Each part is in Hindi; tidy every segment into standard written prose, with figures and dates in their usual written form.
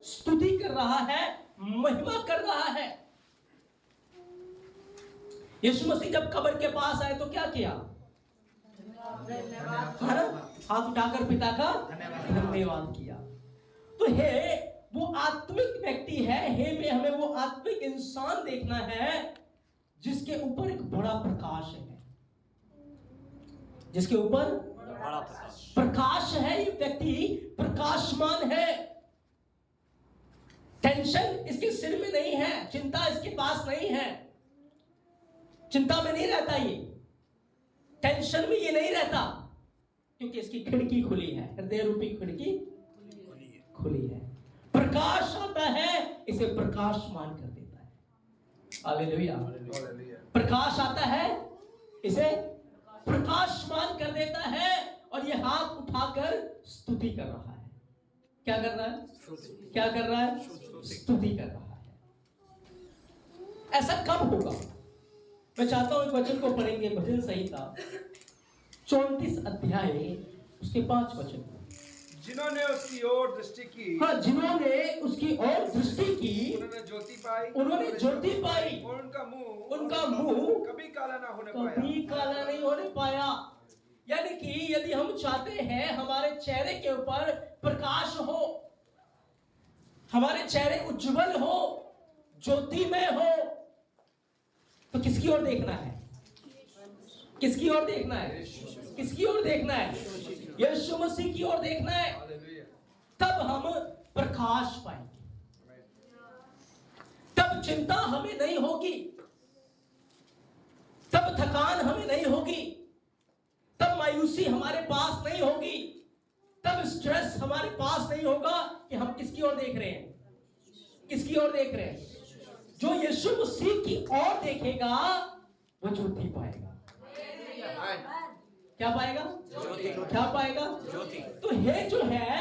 स्तुति कर रहा है, महिमा कर रहा है। यीशु मसीह जब कब्र के पास आए तो क्या किया? हाथ उठाकर पिता का धन्यवाद किया। तो हे वो आत्मिक व्यक्ति है, हे में हमें वो आत्मिक इंसान देखना है जिसके ऊपर एक बड़ा प्रकाश है, जिसके ऊपर बड़ा प्रकाश है। ये व्यक्ति प्रकाशमान है। टेंशन इसके सिर में नहीं है, चिंता इसके पास नहीं है, चिंता में नहीं रहता, ये टेंशन में ये नहीं रहता, क्योंकि इसकी खिड़की खुली है, हृदय रूपी खिड़की खुली है। प्रकाश आता है, इसे प्रकाशमान कर देता है। हालेलुया। प्रकाश आता है, इसे प्रकाशमान कर देता है। और ये हाथ उठाकर स्तुति कर रहा है। क्या कर रहा है? क्या कर रहा है? स्तुति कर रहा है। ऐसा कब होगा? मैं चाहता हूं एक वचन को पढ़ेंगे, भजन संहिता 34 अध्याय उसके 5 वचन। जिन्होंने उसकी ओर दृष्टि की, हाँ, जिन्होंने उसकी ओर दृष्टि की, उन्होंने ज्योति पाई, उन्होंने ज्योति पाई, और उनका मुंह कभी काला ना होने पाया, कभी काला नहीं होने पाया। यानी कि यदि हम चाहते हैं हमारे चेहरे के ऊपर प्रकाश हो, हमारे चेहरे उज्जवल हो, ज्योतिमय हो, तो किसकी ओर देखना है? किसकी ओर देखना है? किसकी ओर देखना है? यीशु मसीह की ओर देखना है। तब हम प्रकाश पाएंगे, तब चिंता हमें नहीं होगी, तब थकान हमें नहीं होगी, तब मायूसी हमारे पास नहीं होगी, तब स्ट्रेस हमारे पास नहीं होगा। कि हम किसकी ओर देख रहे हैं? किसकी ओर देख रहे हैं? जो यीशु मसीह की ओर देखेगा वो ज्योति पाएगा। क्या पाएगा? ज्योति। क्या पाएगा? ज्योति। तो हे जो है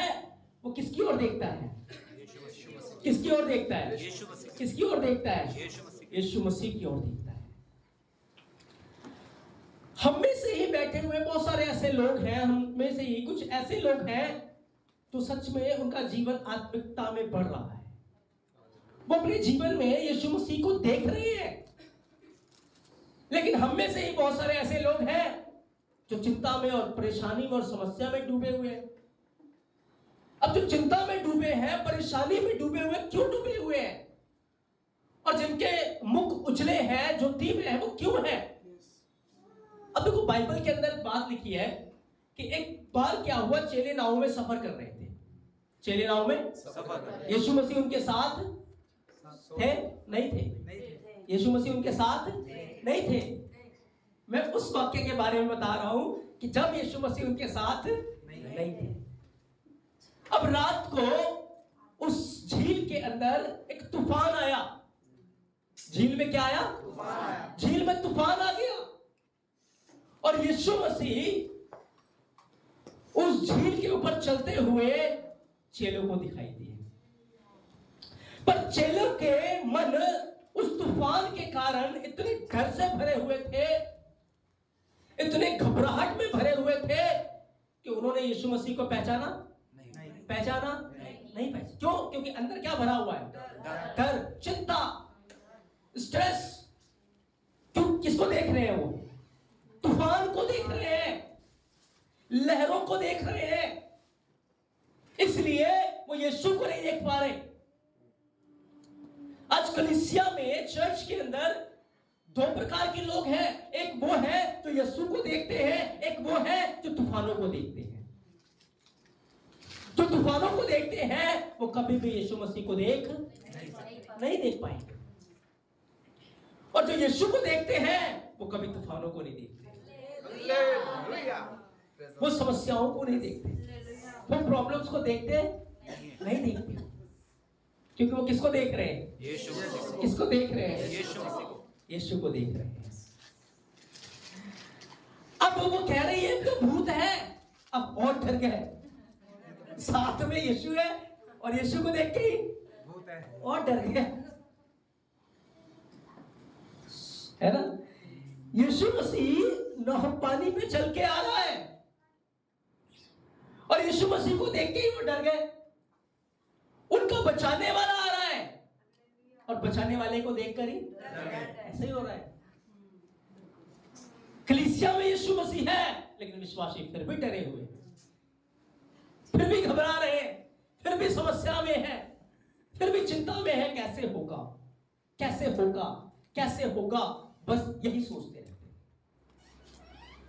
वो किसकी ओर देखता है? किसकी ओर देखता है? किसकी ओर देखता है? यीशु मसीह की ओर देखता है। हम में से ही बैठे हुए बहुत सारे ऐसे लोग हैं, हम में से ही कुछ ऐसे लोग हैं तो सच में उनका जीवन आत्मिकता में बढ़ रहा है। वो अपने जीवन में यीशु मसीह को देख रहे हैं। लेकिन हम में से ही बहुत सारे ऐसे लोग हैं जो चिंता में और परेशानी में और समस्या में डूबे हुए हैं। अब जो चिंता में डूबे हैं, परेशानी में डूबे हुए, क्यों डूबे हुए हैं? और जिनके मुख उजले हैं, ज्योति में है, वो क्यों है? अब देखो, बाइबल के अंदर बात लिखी है कि एक बार क्या हुआ, चेले नाव में सफर कर रहे थे। चेले नाव में सफर, यीशु मसीह उनके साथ थे? नहीं थे। यीशु मसीह उनके साथ नहीं थे। मैं उस वाक्य के बारे में बता रहा हूं कि जब यीशु मसीह उनके साथ नहीं थे। अब रात को उस झील के अंदर एक तूफान आया। झील में क्या आया? तूफान आया। झील में तूफान आ गया और यीशु मसीह उस झील के ऊपर चलते हुए चेलों को दिखाई दिए। पर चेलों के मन उस तूफान के कारण इतने डर से भरे हुए थे, इतने घबराहट में भरे हुए थे कि उन्होंने यीशु मसीह को पहचाना नहीं पहचाना। क्यों? क्योंकि अंदर क्या भरा हुआ है? डर, चिंता, स्ट्रेस। क्यों? किसको देख रहे हैं? वो तूफान को देख रहे हैं, लहरों को देख रहे हैं, इसलिए वो यीशु को नहीं देख पा रहे। आज कलीसिया में, चर्च के अंदर दो प्रकार के लोग हैं। एक वो है जो यीशु को देखते हैं, एक वो है जो तूफानों को देखते हैं। जो तूफानों को देखते हैं वो कभी भी यीशु मसीह को नहीं देख पाएंगे, और जो यीशु को देखते हैं वो कभी तूफानों को नहीं देखते, वो समस्याओं को नहीं देखते, वो प्रॉब्लम्स को नहीं देखते। क्योंकि वो किसको देख रहे हैं? किसको देख रहे हैं? यीशु को देख रहे हैं। अब वो कह रही है कि भूत है, अब और डर गए। साथ में यीशु है और यीशु को देख के ही भूत है और डर गए, है ना? यीशु मसीह नहर पानी पे चल के आ रहा है और यीशु मसीह को देख के ही वो डर गए। उन उनका बचाने वाला आ रहा है और बचाने वाले को देखकर ही ऐसे ही हो रहा है। कलीसिया में यीशु मसीह है, लेकिन विश्वासी फिर भी डरे हुए हैं, फिर भी घबरा रहे हैं, फिर भी समस्या में है, फिर भी चिंता में है। कैसे होगा, कैसे होगा, कैसे होगा, बस यही सोचते रहते हैं।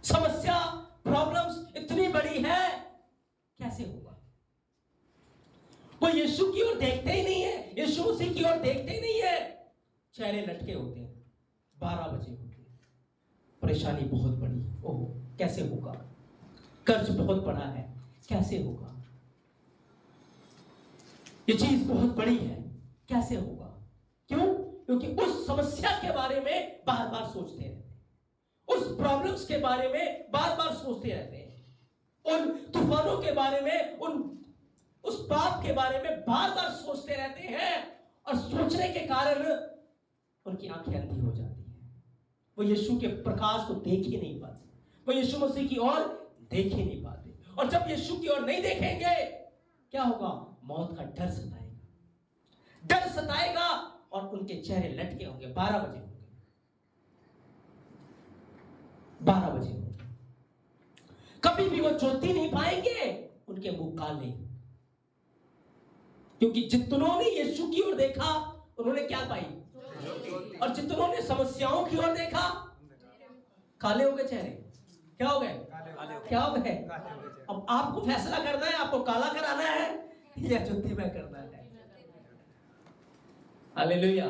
समस्या, प्रॉब्लम्स इतनी बड़ी है, कैसे होगा। वो यीशु की ओर देखते ही नहीं है, यीशु मसीह की ओर देखते ही नहीं है। चेहरे लटके होते हैं, 12 बजे होते हैं, परेशानी बहुत बड़ी, ओह कैसे होगा, कर्ज बहुत बड़ा है, कैसे होगा, ये चीज बहुत बड़ी है, कैसे होगा। क्यों? क्योंकि उस समस्या के बारे में बार बार सोचते रहते हैं, उस प्रॉब्लम्स के बारे में बार बार सोचते रहते हैं, उन तूफानों के बारे में, उस पाप के बारे में बार बार सोचते रहते हैं, और सोचने के कारण उनकी आंखें अंधी हो जाती हैं। वो यीशु के प्रकाश को देख ही नहीं पाते, वो यीशु मसीह की ओर देख ही नहीं पाते। और जब यीशु की ओर नहीं देखेंगे, क्या होगा? मौत का डर सताएगा, डर सताएगा, और उनके चेहरे लटके होंगे। 12 बजे होंगे, 12 बजे होंगे, कभी भी वो ज्योति नहीं पाएंगे, उनके मुंह काले। क्योंकि जितनों ने यीशु की ओर देखा, उन्होंने क्या पाई? और जितनों ने समस्याओं की ओर देखा, काले हो गए चेहरे। क्या हो गए? क्या हो गए? अब आपको फैसला करना है, आपको काला कराना है या ज्योति में करना है। हालेलुया।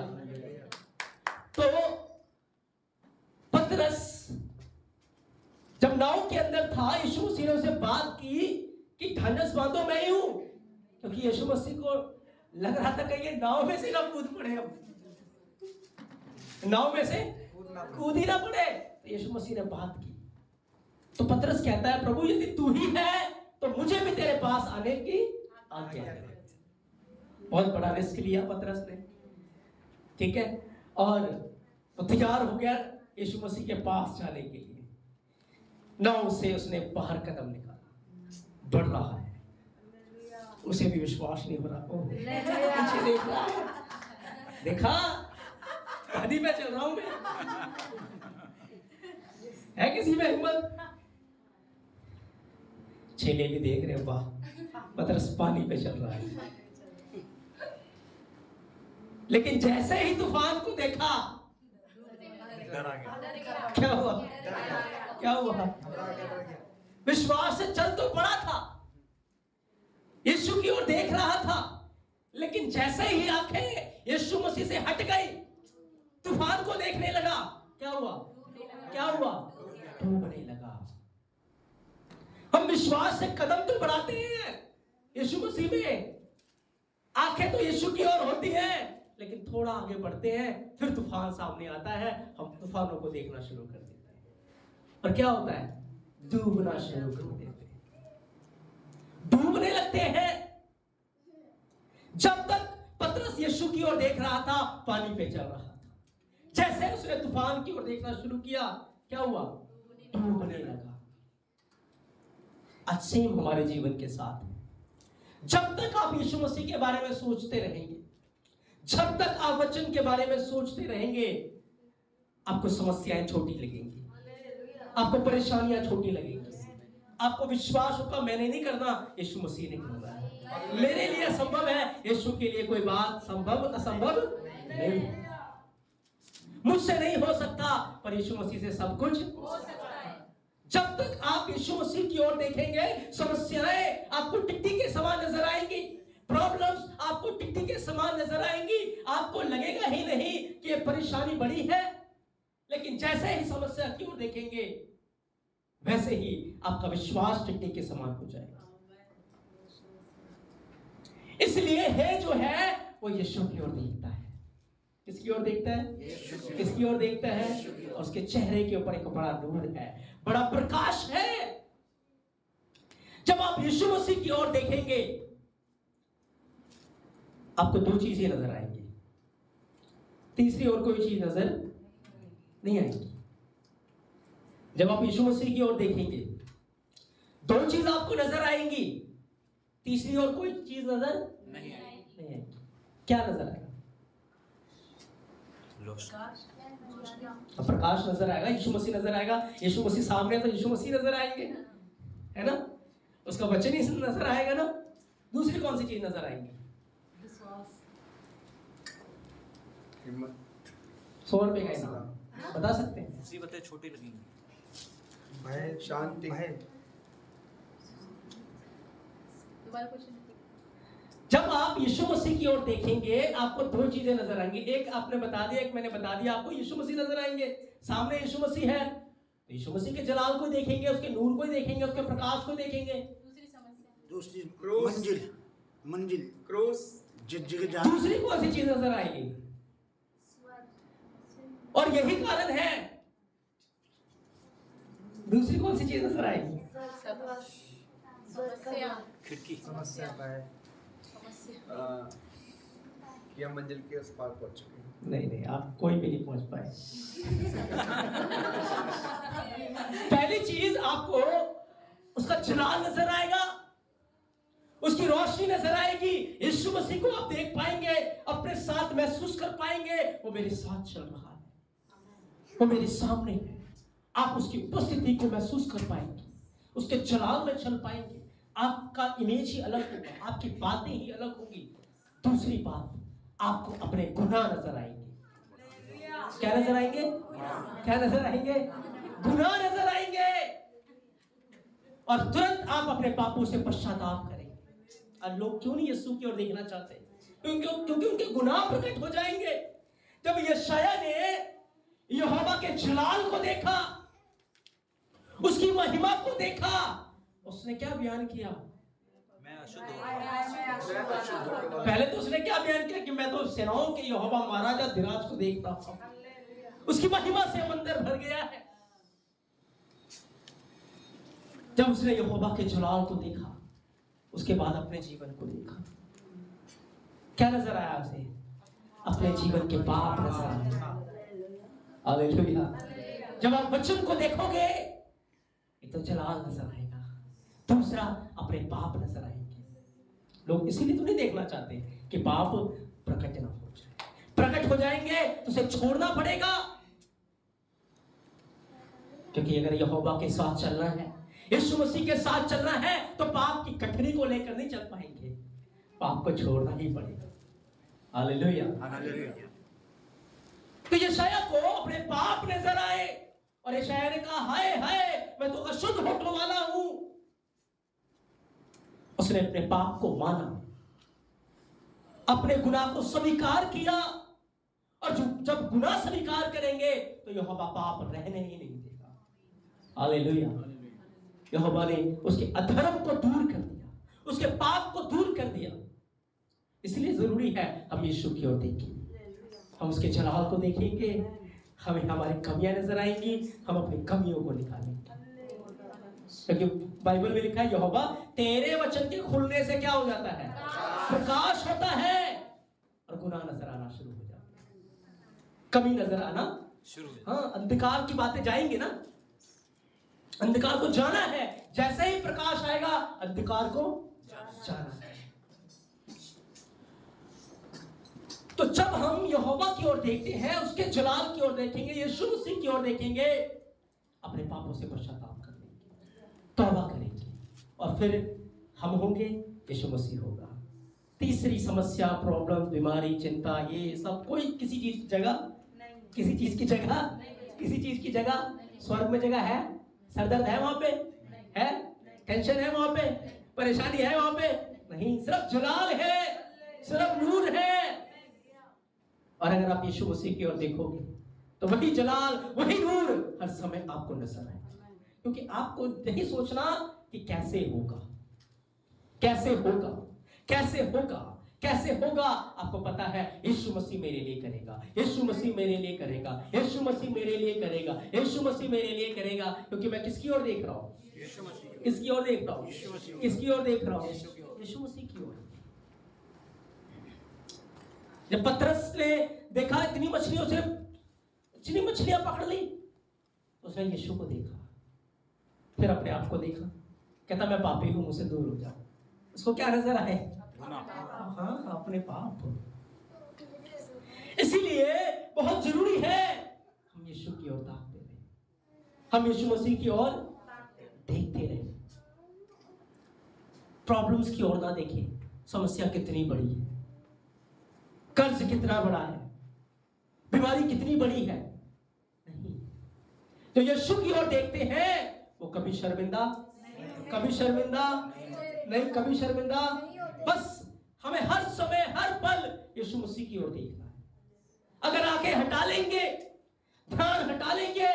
तो पतरस जब नाव के अंदर था, यीशु मसीह ने उसे बात की कि ढांढस बांधो, मैं ही हूं। क्योंकि यीशु मसीह को लग रहा था कि ये नाव में से ना कूद पड़े, अब नाव में से कूद ही ना पड़े। तो यीशु मसीह ने बात की, तो पतरस कहता है, प्रभु यदि तू ही है तो मुझे भी तेरे पास आने की आज्ञा है। बहुत बड़ा रिस्क लिया पतरस ने, ठीक है, और वो तैयार हो गया यीशु मसीह के पास जाने के लिए। नाव से उसने बाहर कदम निकाला, बढ़ रहा है, उसे भी विश्वास नहीं हो रहा। पीछे देख रहा है, देखा पानी में चल रहा हूं मैं, है किसी में हिम्मत? चेले भी देख रहे, वाह पतरस पानी पे चल रहा है। लेकिन जैसे ही तूफान को देखा, क्या हुआ? क्या हुआ? विश्वास से चल तो पड़ा था, यीशु की ओर देख रहा था, लेकिन जैसे ही आंखें यीशु मसीह से हट गई, तूफान को देखने लगा। क्या हुआ? क्या हुआ? डूबने लगा। हम विश्वास से कदम तो बढ़ाते हैं यीशु मसीह में, आंखें तो यीशु की ओर होती है, लेकिन थोड़ा आगे बढ़ते हैं, फिर तूफान सामने आता है, हम तूफानों को देखना शुरू कर देते हैं, और क्या होता है? डूबना शुरू कर देते हैं, डूबने लगते हैं। जब तक पतरस यीशु की ओर देख रहा था, पानी पे चल रहा था। जैसे उसने तूफान की ओर देखना शुरू किया, क्या हुआ? डूबने लगा। आज सेम हमारे जीवन के साथ है। जब तक आप यीशु मसीह के बारे में सोचते रहेंगे, जब तक आप वचन के बारे में सोचते रहेंगे, आपको समस्याएं छोटी लगेंगी, आपको परेशानियां छोटी लगेंगी, आपको विश्वास होगा मैंने नहीं करना, यीशु मसीह ने करना है, मेरे लिए संभव है, यीशु के लिए कोई बात संभव असंभव नहीं है। मुझसे नहीं हो सकता, पर यीशु मसीह से सब कुछ हो सकता है। जब तक आप यीशु मसीह की ओर देखेंगे, समस्याएं आपको टिड्डी के समान नजर आएंगी, प्रॉब्लम्स आपको टिड्डी के समान नजर आएंगी, आपको लगेगा ही नहीं कि ये परेशानी बड़ी है। लेकिन जैसे ही समस्या की ओर देखेंगे, वैसे ही आपका विश्वास टिड्डी के समान हो जाएगा। इसलिए है जो है वो यीशु की ओर देखता है। किसकी ओर देखता है? किसकी ओर देखता है? और उसके चेहरे के ऊपर एक बड़ा नूर है, बड़ा प्रकाश है। जब आप यीशु मसीह की ओर देखेंगे, आपको दो चीजें नजर आएंगी, तीसरी और कोई चीज नजर नहीं आएगी। जब आप यीशु मसीह की ओर देखेंगे, दो चीज आपको नजर आएंगी, तीसरी और कोई चीज नजर नहीं आएगी। क्या नजर आएगा? प्रकाश नजर आएगा, यीशु मसीह नजर आएगा। यीशु मसीह सामने तो यीशु मसीह नजर आएंगे, है ना? उसका वचन ही नजर आएगा ना। दूसरी कौन सी चीज नजर आएंगी? हिम्मत, 100 रुपए का इनाम बता सकते हैं? मुसीबतें छोटी लगेंगी। भय, शांति, जब आप यीशु मसीह की ओर देखेंगे आपको दो चीजें नजर आएंगी। एक आपने बता दिया, एक मैंने बता दिया आपको। यीशु मसीह नजर आएंगे, सामने यीशु मसीह है, तो यीशु मसीह के जलाल को देखेंगे, उसके नूर को देखेंगे, उसके प्रकाश को देखेंगे। दूसरी क्रूस, मंजिल क्रूस, दूसरी कौन सी चीज नजर आएगी? और यही कारण है, दूसरी कौन सी चीज नजर आएगी? खिड़की, समस्या है कि हम मंजिल के उस पार पहुंच चुके हैं। नहीं, आप कोई भी नहीं पहुंच पाए। पहली चीज आपको उसका जलाल नजर आएगा, उसकी रोशनी नजर आएगी। यीशु मसीह को आप देख पाएंगे, अपने साथ महसूस कर पाएंगे, वो मेरे साथ चल रहा है, वो मेरे सामने है। आप उसकी उपस्थिति को महसूस कर पाएंगे, उसके जलाल में चल पाएंगे। आपका इमेज ही अलग होगा, आपकी बातें ही अलग होगी। दूसरी बात, आपको अपने गुनाह नजर आएंगे। क्या नजर आएंगे? क्या नजर आएंगे? गुनाह नजर आएंगे। और तुरंत आप अपने पापों से पश्चाताप करेंगे। और लोग क्यों नहीं यीशु की ओर देखना चाहते? क्योंकि उनके गुनाह प्रकट हो जाएंगे। जब यशायाह ने यहोवा के जलाल को देखा, उसकी महिमा को देखा, उसने क्या बयान किया? मैं अशुद्ध हूं। पहले तो उसने क्या बयान किया कि मैं तो सेनाओं के यहोवा महाराजा धीराज को देखता हूं, उसकी महिमा से मंदिर भर गया है। जब उसने यहोवा के जलाल को देखा, उसके बाद अपने जीवन को देखा, क्या नजर आया उसे? अपने जीवन के पाप नजर आए। हालेलुया। जब आप वचन को देखोगे, एक तो जलाल नजर आएगा, दूसरा अपने पाप नजर आएंगे। लोग इसीलिए तो नहीं देखना चाहते कि पाप प्रकट ना हो जाए। प्रकट हो जाएंगे तो उसे छोड़ना पड़ेगा, क्योंकि अगर यहोवा के साथ चलना है, यीशु मसीह के साथ चलना है, तो पाप की कठिनी को लेकर नहीं चल पाएंगे, पाप को छोड़ना ही पड़ेगा। हालेलुया। तो यशायाह को अपने पाप नजर आए और यशायाह ने कहा, हाय हाय, मैं तो अशुद्ध होने वाला हूं। उसने अपने पाप को माना, अपने गुनाह को स्वीकार किया, और जब गुनाह स्वीकार करेंगे तो यहोवा पाप रहने ही नहीं देगा। हालेलुया। यहोवा ने उसके अधर्म को दूर कर दिया, उसके पाप को दूर कर दिया। इसलिए जरूरी है हम यीशु की ओर देखें, हम उसके जलाल को देखेंगे, हमें हमारी कमियां नजर आएंगी, हम अपनी कमियों को निकालेंगे। क्योंकि बाइबल में लिखा है, यहोवा तेरे वचन के खुलने से क्या हो जाता है? प्रकाश होता है, और गुनाह नजर आना शुरू हो जाता है, कमी नजर आना शुरू हो जाता है। हाँ, अंधकार की बातें जाएंगे ना, अंधकार को जाना है। जैसे ही प्रकाश आएगा, अंधकार को जाना है। तो जब हम यहोवा की ओर देखते हैं, उसके जलाल की ओर देखेंगे, यीशु मसीह की ओर देखेंगे, अपने पापों से पश्चाताप कर लेंगे, तौबा करेंगे, और फिर हम होंगे, यीशु मसीह होगा। तीसरी समस्या, प्रॉब्लम, बीमारी, चिंता, ये सब कोई किसी चीज की जगह, किसी चीज की जगह, किसी चीज की जगह, स्वर्ग में जगह है? सरदर्द है वहां पे? है? टेंशन है वहां पे? परेशानी है वहां पे? नहीं, सिर्फ जलाल है, सिर्फ नूर है। और अगर आप यीशु मसीह की ओर देखोगे तो वही जलाल, वही नूर हर समय आपको नजर आएगा। क्योंकि आपको नहीं सोचना कि कैसे होगा, कैसे होगा, कैसे होगा, कैसे होगा। आपको पता है यीशु मसीह मेरे लिए करेगा, यीशु मसीह मेरे लिए करेगा, यीशु मसीह मेरे लिए करेगा, यीशु मसीह मेरे लिए करेगा। क्योंकि मैं किसकी ओर देख रहा हूँ? किसकी ओर देख रहा हूँ? किसकी ओर देख रहा हूँ? यीशु मसीह की ओर। जब पतरस ने देखा इतनी मछलियों से, इतनी मछलियां पकड़ ली, उसने यीशु को देखा, फिर अपने आप को देखा, कहता मैं पापी हूं, मुझसे दूर हो जाओ। उसको क्या नजर आए? हाँ, अपने पाप। बहुत जरूरी है हम यीशु की ओर ताकते रहे, हम यीशु मसीह की ओर देखते रहे, प्रॉब्लम्स की ओर ना देखें। समस्या कितनी बड़ी है, कर्ज कितना बड़ा है, बीमारी कितनी बड़ी है, नहीं। तो यीशु की ओर देखते हैं वो कभी शर्मिंदा नहीं, कभी शर्मिंदा। बस हमें हर समय हर पल यीशु मसीह की ओर देखना है। अगर आंखें हटा लेंगे, ध्यान हटा लेंगे,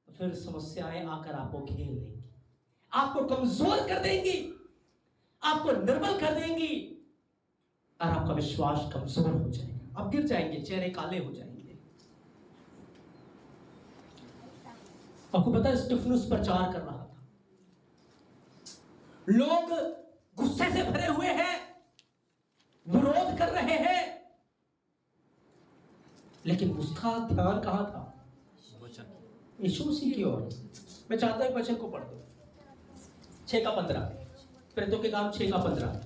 तो फिर समस्याएं आकर आपको घेर लेंगी, आपको कमजोर कर देंगी, आपको निर्बल कर देंगी और आपका विश्वास कमजोर हो जाएगा। आप गिर जाएंगे, चेहरे काले हो जाएंगे। आपको पता है स्टिफनुस प्रचार कर रहा था, लोग गुस्से से भरे हुए हैं, विरोध कर रहे हैं, लेकिन उसका ध्यान कहां था? यीशु मसीह की ओर। मैं चाहता हूं वचन को पढ़ दो, 6:15, प्रेरितों के काम 6:15।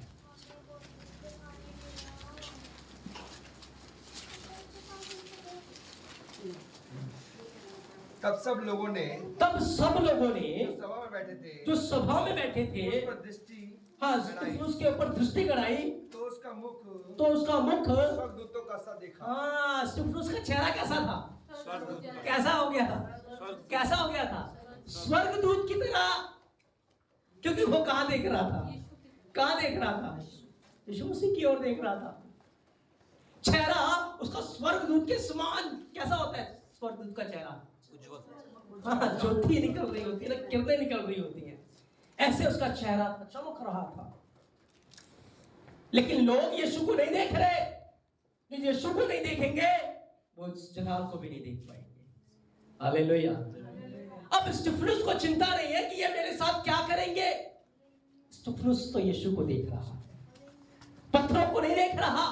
तब सब लोगों ने जो सभा में बैठे थे उस पर दृष्टि उसके ऊपर दृष्टि गड़ाई, तो उसका मुख स्वर्गदूतों का सा देखा। स्टिफनुस का चेहरा कैसा था? कैसा हो गया था? स्वर्गदूत की तरह। क्योंकि वो कहां देख रहा था? यीशु मसीह की ओर देख रहा था। चेहरा उसका स्वर्गदूत के समान। कैसा होता है स्वर्गदूत का चेहरा? ज्योति निकल रही होती है ना, किरणें निकल रही होती हैं, ऐसे उसका चेहरा था, चमक रहा था। लेकिन लोग यीशु को नहीं देख रहे। यीशु को नहीं देखेंगे, वो इस जलाल को भी नहीं देख पाएंगे। हालेलुया। अब स्टिफनुस को चिंता नहीं है कि ये मेरे साथ क्या करेंगे। स्टिफनुस तो यीशु को देख रहा, पत्थरों को नहीं देख रहा,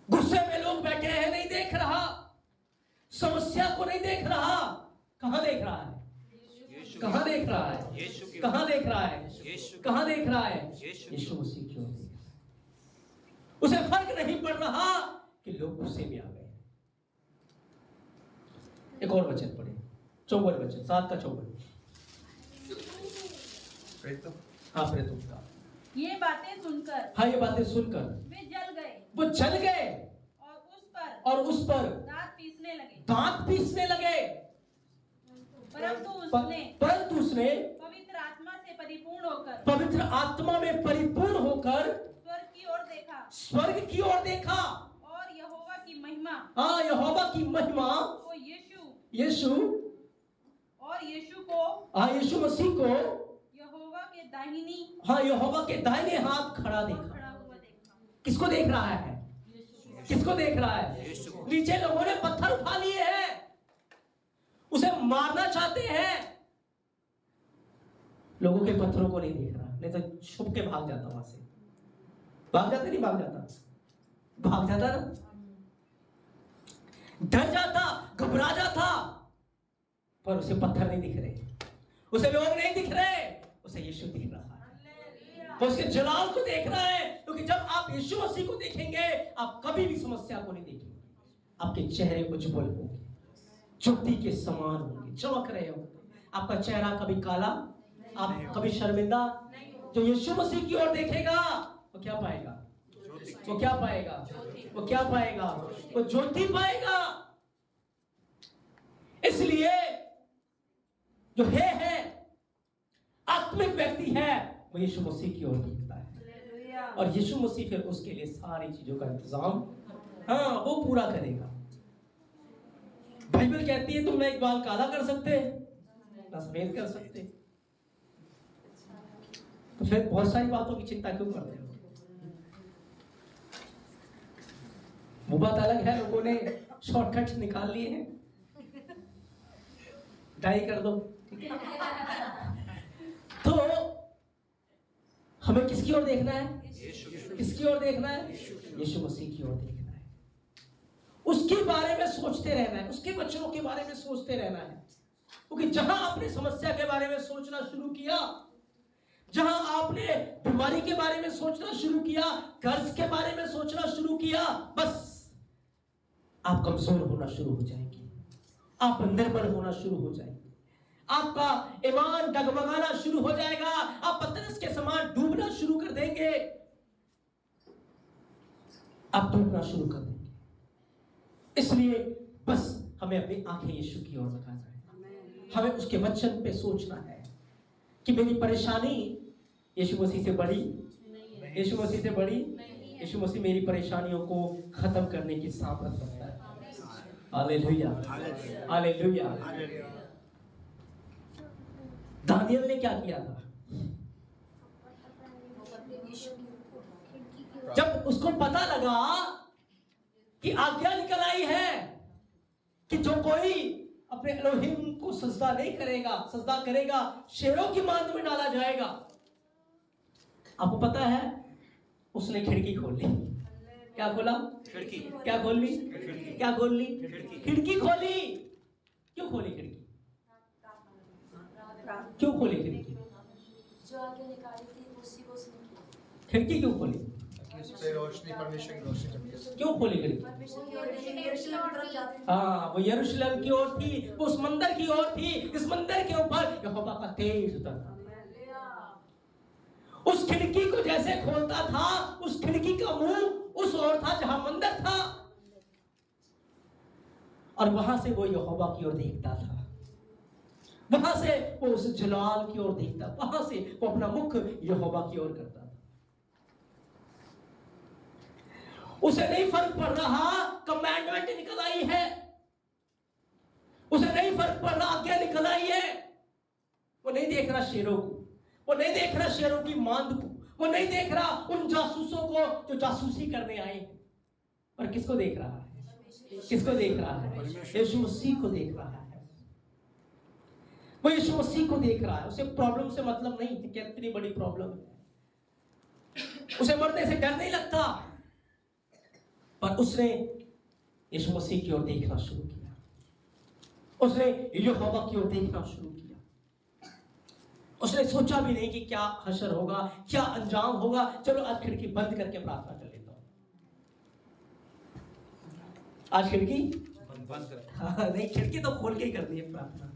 गुस्से में लोग बैठे हैं नहीं देख रहा, समस्या को नहीं देख रहा। कहां देख रहा है? कहां देख रहा है? यीशु मसीह की ओर देख रहा है। उसे फर्क नहीं पड़ रहा कि लोग गुस्से में आ गए। एक और वचन पढ़े, 54 वचन, 7:54। प्रेरितों का ये बातें सुनकर वो जल गए और उस पर दांत पीसने लगे। परंतु उसने पवित्र आत्मा में परिपूर्ण होकर स्वर्ग की ओर देखा और यहोवा की महिमा को यीशु मसीह को यहोवा के दाहिने हाथ खड़ा देखा। किसको देख रहा है? नीचे लोगों ने पत्थर उठा लिए हैं, उसे मारना चाहते हैं। लोगों के पत्थरों को नहीं देख रहा, नहीं तो छुप के भाग जाता वहां से। भाग जाता ना, डर जाता, घबरा जाता। पर उसे पत्थर नहीं दिख रहे, उसे लोग नहीं दिख रहे, उसे यीशु दिख रहा है। वो उसके जलाल को देख रहा है, क्योंकि जब आप यीशु मसीह को देखेंगे, आप कभी भी समस्या को नहीं देखेंगे। आपके चेहरे उज्जवल होंगे, ज्योति के समान होंगे, चमक रहे होंगे। आपका चेहरा कभी काला, आप कभी शर्मिंदा। जो यीशु मसीह की ओर देखेगा वो क्या पाएगा? वो ज्योति पाएगा। इसलिए जो है आत्मिक व्यक्ति है, वो यीशु मसीह की ओर देखता है, और यीशु मसीह फिर उसके लिए सारी चीजों का इंतजाम वो पूरा करेगा। बाइबल कहती है तुम ना एक बाल काला कर सकते ना सफेद कर सकते, तो फिर बहुत सारी बातों की चिंता क्यों करते हो? वो बात अलग है, लोगों ने शॉर्टकट निकाल लिए हैं, डाई कर दो, ठीक है। तो हमें किसकी ओर देखना है? किसकी ओर देखना है? यीशु मसीह की ओर देखना है। उसके बारे में सोचते रहना है, उसके वचनों के बारे में सोचते रहना है। क्योंकि जहां आपने समस्या के बारे में सोचना शुरू किया, जहां आपने बीमारी के बारे में सोचना शुरू किया, कर्ज के बारे में सोचना शुरू किया, बस आप कमजोर होना शुरू हो जाएंगे, आप निर्बल होना शुरू हो जाएंगे, आपका ईमान डगमगाना शुरू हो जाएगा, आप पतरस के समान डूबना शुरू कर देंगे, आप डूबना शुरू कर देंगे। इसलिए बस हमें अपनी आंखें यीशु की ओर लगाना है, हमें उसके वचन पे सोचना है कि मेरी परेशानी यीशु मसीह से बड़ी, यीशु मसीह से बड़ी, यीशु मसीह मेरी परेशानियों को खत्म करने की सामर्थ रखता है। Hallelujah, hallelujah. दानियल ने क्या किया था? जब उसको पता लगा कि आज्ञा निकल आई है कि जो कोई अपने एलोहिम को सजदा नहीं करेगा, सजदा करेगा, शेरों की मांद में डाला जाएगा। आपको पता है उसने खिड़की खोल ली। क्या खोला? खिड़की। क्या खोल ली? क्या खोल ली? खिड़की खोली। क्यों खोली खिड़की? क्यों खोली खिड़की? जो आगे निकाली थी उसी को उसने किया। खिड़की क्यों खोली? रोशनी, परमेश्वर की रोशनी। क्यों खोली खिड़की? परमेश्वर की ओर यरूशलेम की तरफ जाती थी। हाँ, वो यरूशलेम की ओर थी, वो उस मंदिर की ओर थी। इस मंदिर के ऊपर यहोवा का तेज उतरता। उस खिड़की को जैसे खोलता था, उस खिड़की का मुंह उस ओर था जहां मंदिर था, और वहां से वो यहोवा की ओर देखता था, वहां से वो उस जलाल की ओर देखता, वहां से वो अपना मुख यहोवा की ओर करता था। उसे नहीं फर्क पड़ रहा कमांडमेंट निकल आई है, उसे नहीं फर्क पड़ रहा आज्ञा निकल आई है। वो नहीं देख रहा शेरों को, वो नहीं देख रहा शेरों की मांद को, वो नहीं देख रहा उन जासूसों को जो जासूसी करने आए हैं। पर किसको देख रहा है? किसको देख रहा है? यीशु मसीह को देख रहा है। वो यीशु मसीह को देख रहा है। उसे प्रॉब्लम से मतलब नहीं है कि कितनी बड़ी प्रॉब्लम है, उसे मरने से डर नहीं लगता, पर उसने यीशु मसीह की ओर देखना शुरू किया, उसने यहोवा की ओर देखना शुरू किया। उसने सोचा भी नहीं कि क्या हशर होगा, क्या अंजाम होगा। चलो आज खिड़की बंद करके प्रार्थना कर लेता हूं। आज खिड़की बंद कर। हाँ, नहीं, खिड़की तो खोल के ही करनी है प्रार्थना।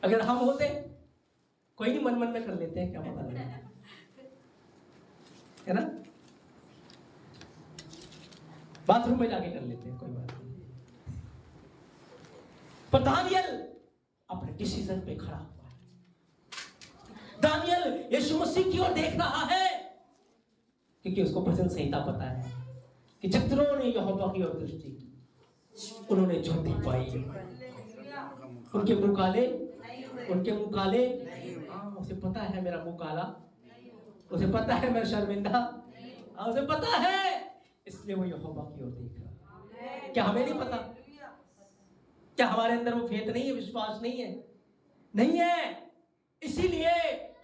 अगर हम होते, कोई नहीं, मन मन में कर लेते हैं, क्या पता लगे, है ना, बाथरूम में जाके कर लेते हैं, कोई बात नहीं। पर दानियल अपने डिसीजन पे खड़ा हुआ है। दानियल यीशु मसीह की ओर देख रहा है, क्योंकि उसको भजन संहिता पता है कि जितनों ने यहोवा की ओर दृष्टि की उन्होंने ज्योति पाई। उनके मुंह काले, उनके मुंह काले। उसे पता है मेरा मुंह काला, उसे पता है मैं शर्मिंदा, उसे पता है, इसलिए वो यहोवा की ओर देख रहा है। क्या हमें नहीं पता? क्या हमारे अंदर वो फेथ नहीं है, विश्वास नहीं है? नहीं है। इसीलिए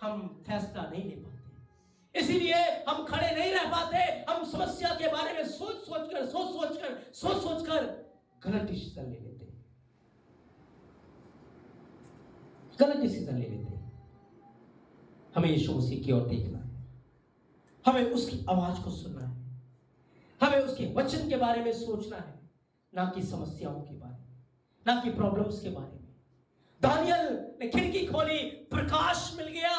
हम फैसला नहीं ले पाते, इसीलिए हम खड़े नहीं रह पाते। हम समस्या के बारे में सोच सोच कर गलत डिसीजन ले लेते हैं, गलत डिसीजन ले लेते हैं। हमें यीशु मसीह की ओर देखना है, हमें उसकी आवाज को सुनना है, हमें उसके वचन के बारे में सोचना है, ना कि समस्याओं के बारे में, ना कि प्रॉब्लम्स के बारे में। दानियल ने खिड़की खोली, प्रकाश मिल गया।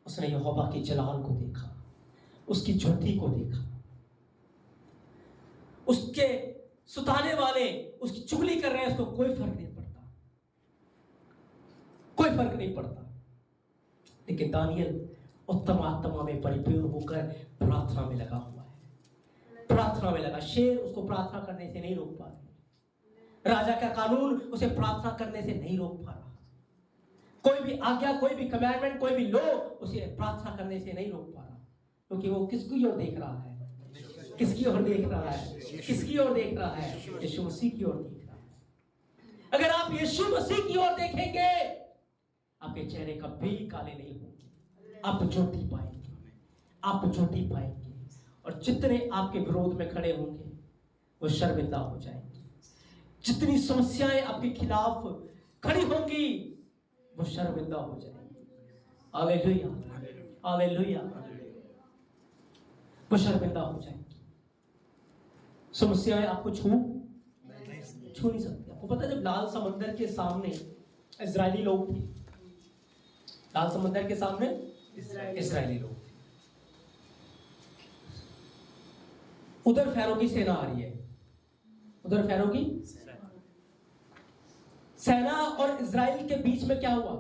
उसने यहोवा के जलाल को देखा, उसकी ज्योति को देखा। उसके सुताने वाले उसकी चुगली कर रहे हैं, उसको कोई फर्क नहीं पड़ता, कोई फर्क नहीं पड़ता। लेकिन दानियल उत्तम आत्मा में परिपूर्ण होकर प्रार्थना में लगा हुआ है, प्रार्थना में लगा। शेर उसको प्रार्थना करने से नहीं रोक पा रहे, राजा का कानून उसे प्रार्थना करने से नहीं रोक पा रहा, कोई भी आज्ञा, कोई भी कमांडमेंट, कोई भी लॉ उसे प्रार्थना करने से नहीं रोक पा रहा, क्योंकि वो किसकी ओर देख रहा है? किसकी ओर देख रहा है? किसकी ओर देख रहा है? यीशु मसीह की ओर देख रहा है। अगर आप यीशु मसीह की ओर देखेंगे, आपके चेहरे कभी काले नहीं होंगे, आप ज्योति पाएंगे, आप ज्योति पाएंगे। और जितने आपके विरोध में खड़े होंगे वो शर्मिंदा हो जाएंगे। जितनी समस्याएं आपके खिलाफ खड़ी होंगी वो शर्मिंदा हो जाएंगी। हालेलुया, हालेलुया, वो शर्मिंदा हो जाएंगी। समस्याएं आपको छू नहीं सकती। आपको पता है जब लाल समंदर के सामने इजरायली लोग थे, लाल समंदर के सामने इजरायली लोग थे, उधर फैरो की सेना आ रही है, उधर फैरो की सेना और इजराइल के बीच में क्या हुआ?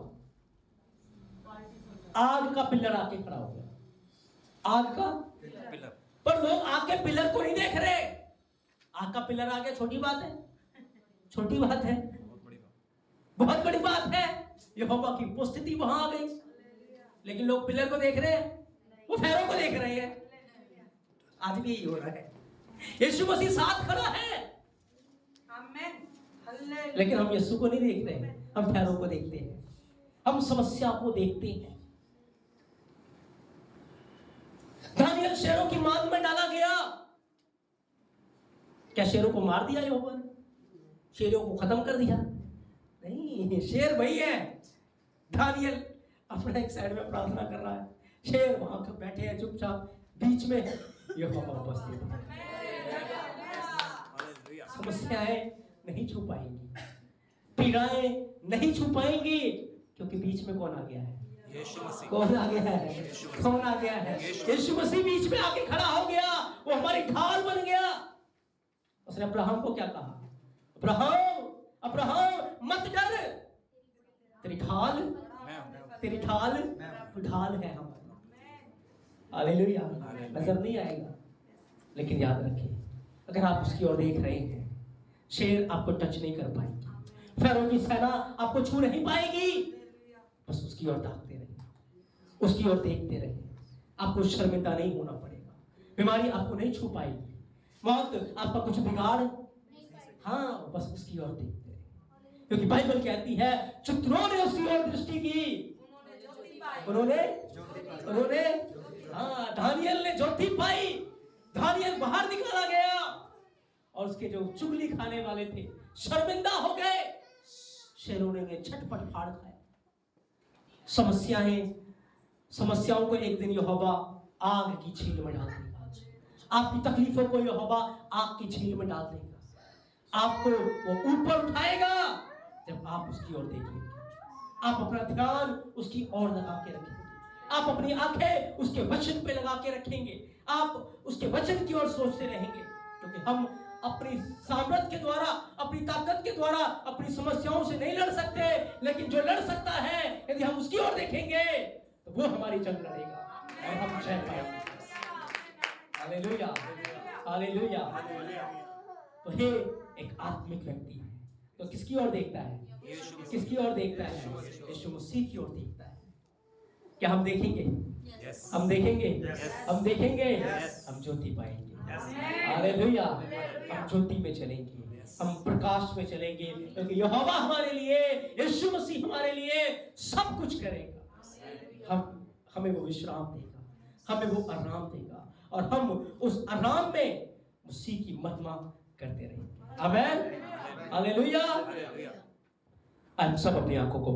आग का पिलर आके खड़ा हो गया, आग का पिलर। पर लोग आग के पिलर को नहीं देख रहे। आग का पिलर आ गया, छोटी बात है, छोटी बात है, बहुत बड़ी बात है। यहोवा की उपस्थिति वहां आ गई, लेकिन लोग पिलर को देख रहे हैं, वो फैरो को देख रहे हैं। आज भी यही हो रहा है। यीशु मसीह साथ खड़ा है, लेकिन हम यीशु को नहीं देख रहे हैं, हम फैरो को देखते हैं, हम समस्या को देखते हैं। दानियल शेरों की मांग में डाला गया। क्या शेरों को मार दिया यहोवा ने? शेरों को खत्म कर दिया? नहीं, शेर वही है। दानियल अपना एक साइड में प्रार्थना कर रहा है, शेर वहां पर बैठे हैं चुपचाप, बीच में यहोवा उपस्थित है। समस्याएं नहीं छू पाएंगी, पीड़ाएं नहीं छू पाएंगी, क्योंकि बीच में कौन आ गया है? यीशु मसीह। कौन आ गया है? कौन आ गया है? यीशु मसीह बीच में आके खड़ा हो गया, वो हमारी ढाल बन गया। उसने अब्राहम को क्या कहा? अब्राहम, अब्राहम मत डर, तेरी ढाल ढाल है हमारी। हालेलुया। नजर नहीं आएगा, लेकिन याद रखिए, अगर आप उसकी ओर देख रहे हैं, शेर आपको टच नहीं कर पाएगी, फैरो की सेना आपको छू नहीं पाएगी। बस उसकी ओर ताकते रहिए, उसकी ओर देखते रहिए, आपको शर्मिंदा नहीं होना पड़ेगा, बीमारी आपको नहीं छू पाएगी, मौत आपका कुछ बिगाड़, हाँ, बस उसकी ओर देखते रहिए। क्योंकि बाइबल कहती है, चित्रों ने उसकी ओर दृष्टि की, उन्होंने हाँ, दानियल ने ज्योति पाई, दानियल बाहर निकाला गया, और उसके जो चुगली खाने वाले थे शर्मिंदा हो गए, शेरों ने छटपट फाड़ खाया। समस्याओं को एक दिन यहोवा आग की झील में डाल देगा। आपकी तकलीफों को यहोवा आग की झील में डाल देगा। आपको वो ऊपर उठाएगा जब आप उसकी ओर देखेंगे, आप अपना ध्यान उसकी ओर लगा के रखेंगे, आप अपनी आंखें उसके वचन पे लगा के रखेंगे, आप उसके वचन की ओर सोचते रहेंगे। क्योंकि हम अपनी सामर्थ के द्वारा, अपनी ताकत के द्वारा अपनी समस्याओं से नहीं लड़ सकते, लेकिन जो लड़ सकता है, यदि हम उसकी ओर देखेंगे तो वो हमारी जंग लड़ेगा और हम जय पाएंगे। Hallelujah, hallelujah. तो हे एक आत्मिक व्यक्ति है तो किसकी ओर देखता है? किसकी ओर देखता है? यीशु मसीह की ओर देखता है। क्या हम देखेंगे? हम देखेंगे, हम देखेंगे, हम ज्योति पाएंगे। हालेलुया। हम ज्योति में चलेंगे, हम प्रकाश में चलेंगे, क्योंकि यहोवा हमारे लिए, यीशु मसीह हमारे लिए सब कुछ करेगा। हमें वो विश्राम देगा, हमें वो आराम देगा, और हम उस आराम में मसीह की महिमा करते रहेंगे। आमीन, हालेलुया। हम सब अपनी आंखों को